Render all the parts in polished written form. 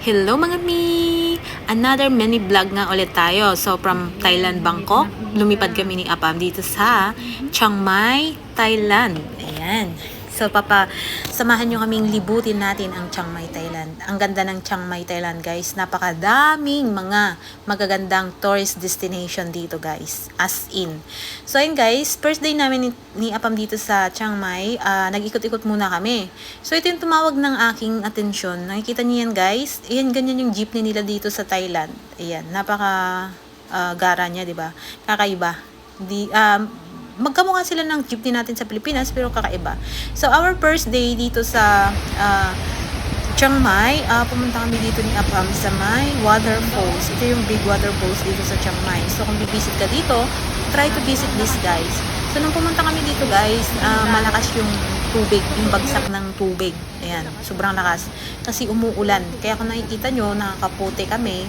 Hello mga mi! Another mini vlog nga ulit tayo. So from Thailand, Bangkok, lumipad kami ni Apam dito sa Chiang Mai, Thailand. Ayan. So samahan nyo kaming libutin natin ang Chiang Mai, Thailand. Ang ganda ng Chiang Mai, Thailand guys. Napakadaming mga magagandang tourist destination dito guys. As in. So ayun guys, first day namin ni Apam dito sa Chiang Mai. Nag-ikot-ikot muna kami. So ito yung tumawag ng aking atensyon. Nakikita niyo yan guys. Ayan, ganyan yung jeepney nila dito sa Thailand. Ayan, napaka gara niya, 'di ba? Kakaiba. Magkamukha sila ng jeepney natin sa Pilipinas pero kakaiba. So our first day dito sa Chiang Mai, pumunta kami dito ni Apam sa may waterfalls. Ito yung big waterfalls dito sa Chiang Mai. So kung bibisit ka dito, try to visit this guys. So nung pumunta kami dito guys, malakas yung tubig, yung bagsak ng tubig. Ayan, sobrang lakas. Kasi umuulan. Kaya kung nakikita nyo, nakakaputi kami.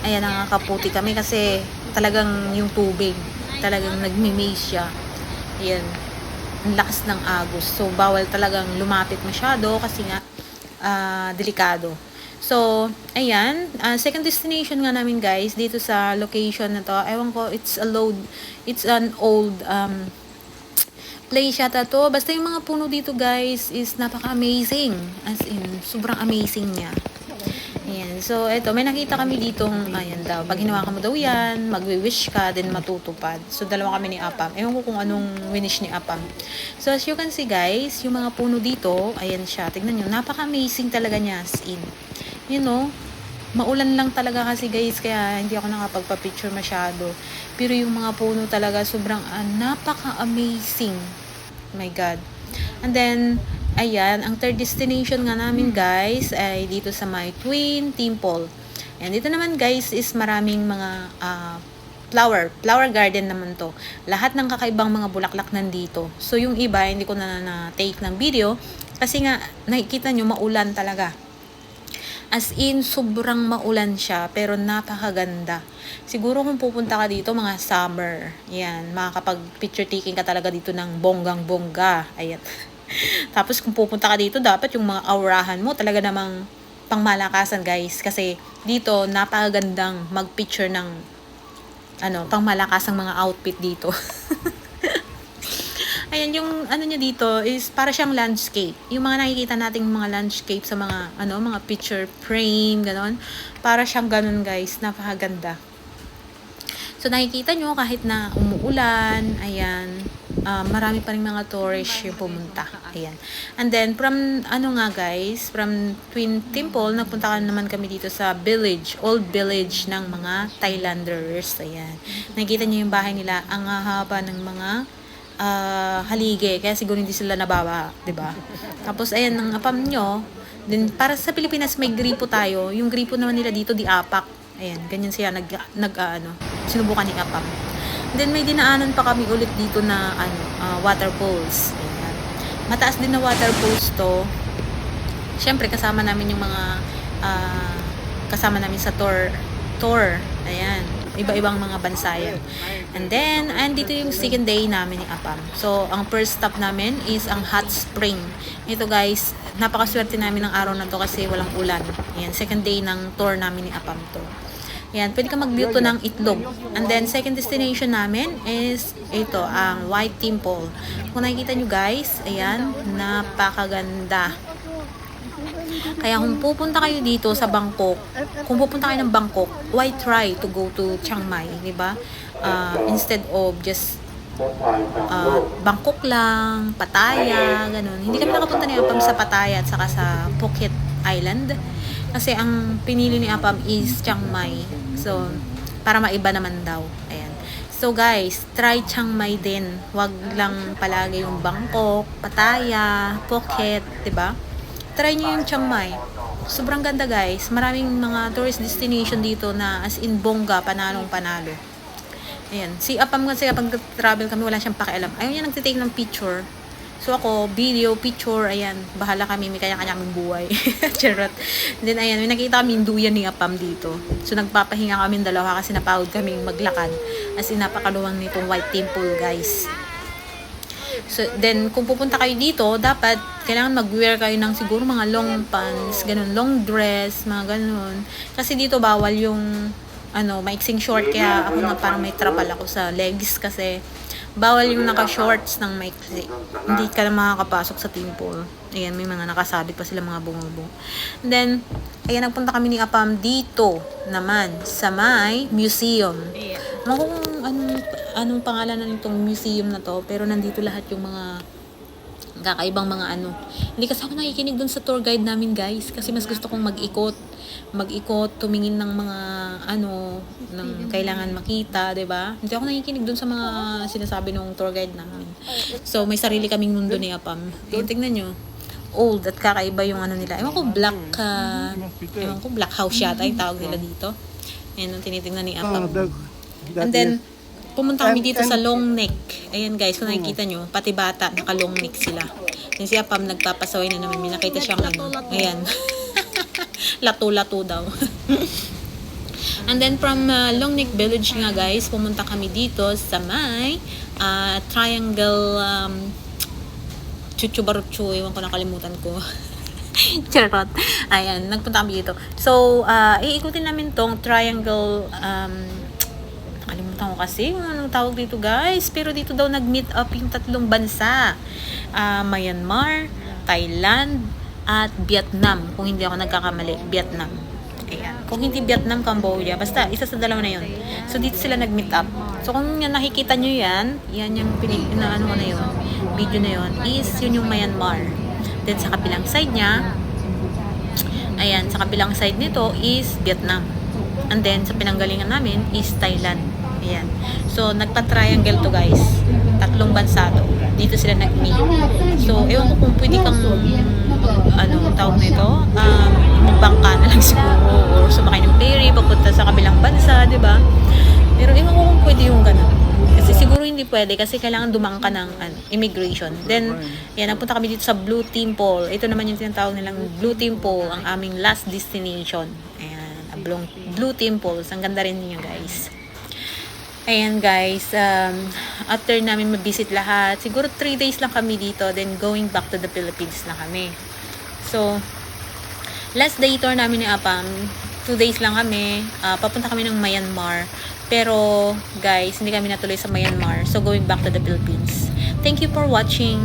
Ayan, nakakaputi kami kasi talagang yung tubig, talagang nagmi-maze siya. Ayan, ang lakas ng agos. So, bawal talagang lumapit masyado kasi nga, delikado. So, ayan, second destination nga namin guys, dito sa location na to. Ewan ko, it's an old, place yata to. Basta yung mga puno dito guys is napaka-amazing. As in, sobrang amazing niya. Ayan. So, eto, may nakita kami ditong, ayan daw, pag hinawakan mo daw yan, magwi-wish ka, then matutupad. So, dalawa kami ni Apam. Ewan ko kung anong winish ni Apam. So, as you can see guys, yung mga puno dito, ayan siya. Tignan nyo, napaka-amazing talaga niya, as in. You know, maulan lang talaga kasi guys, kaya hindi ako nakapagpa-picture masyado. Pero yung mga puno talaga, sobrang napaka-amazing. My God. And then, ayan, ang third destination nga namin guys ay dito sa may Twin Temple. And dito naman guys is maraming mga flower garden naman to. Lahat ng kakaibang mga bulaklak nandito. So yung iba hindi ko na-take ng video kasi nga nakikita nyo maulan talaga. As in, sobrang maulan siya, pero napakaganda. Siguro kung pupunta ka dito, mga summer, yan, makakapag-picture taking ka talaga dito ng bonggang-bongga. Ayan. Tapos kung pupunta ka dito, dapat yung mga aurahan mo talaga namang pangmalakasan guys. Kasi dito, napakagandang mag-picture ng pangmalakasang mga outfit dito. Ayan, yung niya dito is para siyang landscape. Yung mga nakikita nating mga landscape sa mga mga picture frame, ganon. Para siyang ganon guys, napakaganda. So nakikita nyo kahit na umuulan, ayan, marami pa rin mga tourists yung pumunta. Ayan. And then from from Twin Temple, nagpunta naman kami dito sa village, old village ng mga Thailanders. Ayan. Nakikita nyo yung bahay nila, ang haba ng mga halige, kaya siguro hindi sila nababa, 'di ba? Tapos ayan ang Apam nyo. Then para sa Pilipinas may gripo tayo. Yung gripo naman nila dito di apak. Ayan, ganyan siya sinubukan ni Apam. Then may dinaanan pa kami ulit dito na waterfalls. Ayan. Mataas din na waterfalls to. Syempre kasama namin yung mga kasama namin sa tour. Ayan. Iba-ibang mga bansa yan. And then, andito yung second day namin ni Apam. So, ang first stop namin is ang hot spring. Ito guys, napakaswerte namin ng araw na to kasi walang ulan. Ayan, second day ng tour namin ni Apam to. Ayan, pwede ka magluto ng itlog. And then, second destination namin is ito, ang White Temple. Kung nakikita nyo guys, ayan, napakaganda. Kaya kung pupunta kayo dito sa Bangkok, kung pupunta kayo ng Bangkok, why try to go to Chiang Mai, di ba? Instead of just Bangkok lang, Pattaya, ganun. Hindi kami nakapunta ni Apam sa Pattaya at saka sa Phuket Island. Kasi ang pinili ni Apam is Chiang Mai. So, para maiba naman daw. Ayan. So guys, try Chiang Mai din. Wag lang palagi yung Bangkok, Pattaya, Phuket, di ba? Try nyo yung Chiang Mai. Sobrang ganda guys. Maraming mga tourist destination dito na as in bongga, panalong panalo. Ayan. Si Apam kasi kapag travel kami, wala siyang pakialam. Ayaw niya nagtitake ng picture. So ako, video, picture, ayan. Bahala kami, may kanya-kanya kaming buhay. Charot. Then ayan, may nakita kami duyan ni Apam dito. So nagpapahinga kami dalawa kasi napagod kaming maglakad. As in napakaluwang nitong White Temple guys. So, then, kung pupunta kayo dito, dapat, kailangan mag-wear kayo ng siguro mga long pants, ganun, long dress, mga ganun. Kasi dito, bawal yung, maiksing short, kaya ako na parang may trapal ako sa legs, kasi, bawal yung naka-shorts ng maiksi. Hindi ka na makakapasok sa temple. Ayan, may mga nakasabit pa sila mga bungubong. And then, ayan, nagpunta kami ni Apam dito naman, sa may museum. Ano kung anong pangalan na nitong museum na to, pero nandito lahat yung mga kakaibang mga Hindi kasi ako nakikinig dun sa tour guide namin, guys, kasi mas gusto kong mag-ikot, tumingin ng mga ng kailangan makita, 'di ba? Hindi ako nakikinig dun sa mga sinasabi ng tour guide namin. So, may sarili kaming mundo ni Apam. Tingnan nyo. Old at kakaiba yung nila. Ewan ko, black house yata yung tawag nila dito. Ayan ang tinitingnan ni Apam. And then, pumunta kami dito sa long neck. Ayan guys, kung nakikita nyo, pati bata, naka long neck sila. Yan si Apam, nagpapasaway na naman. May nakita siyang ayan. Lato-lato daw. And then from Long Neck Village nga guys, pumunta kami dito sa may triangle Chuchubarutsu, ewan ko, nakalimutan ko. Charot. Ayan, nagpunta kami dito. So, iikutin namin tong triangle, nakalimutan ko kasi kung anong tawag dito guys. Pero dito daw nag-meet up yung tatlong bansa. Myanmar, Thailand, at Vietnam. Kung hindi ako nagkakamali, Vietnam. Ayan. Kung hindi Vietnam, Cambodia. Basta, isa sa dalawa na yun. So, dito sila nag-meet up. So, kung nakikita nyo yan yung na yun, video na yun, is yun yung Myanmar. Then, sa kabilang side niya, ayan, sa kabilang side nito is Vietnam. And then, sa pinanggalingan namin is Thailand. Ayan. So, nagpa-triangle to guys. Tatlong bansa to. Dito sila nag-meet. So, ewan ko kung pwede kang tawag nito, magbangka na lang siguro or sumakay ng ferry papunta sa kabilang bansa, di ba? Pero ewan ko kung pwede yung ganun. Kasi siguro hindi pwede kasi kailangan dumangka ng immigration. Then, yan, nagpunta kami dito sa Blue Temple. Ito naman yung tinatawag nilang Blue Temple, ang aming last destination. Ayan, Blue Temple. Ang ganda rin niya, guys. Ayan guys, after namin ma-visit lahat, siguro 3 days lang kami dito, then going back to the Philippines na kami. So, last day tour namin ni Apam, 2 days lang kami, papunta kami ng Myanmar. Pero guys, hindi kami natuloy sa Myanmar, so going back to the Philippines. Thank you for watching.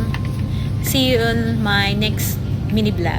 See you on my next mini vlog.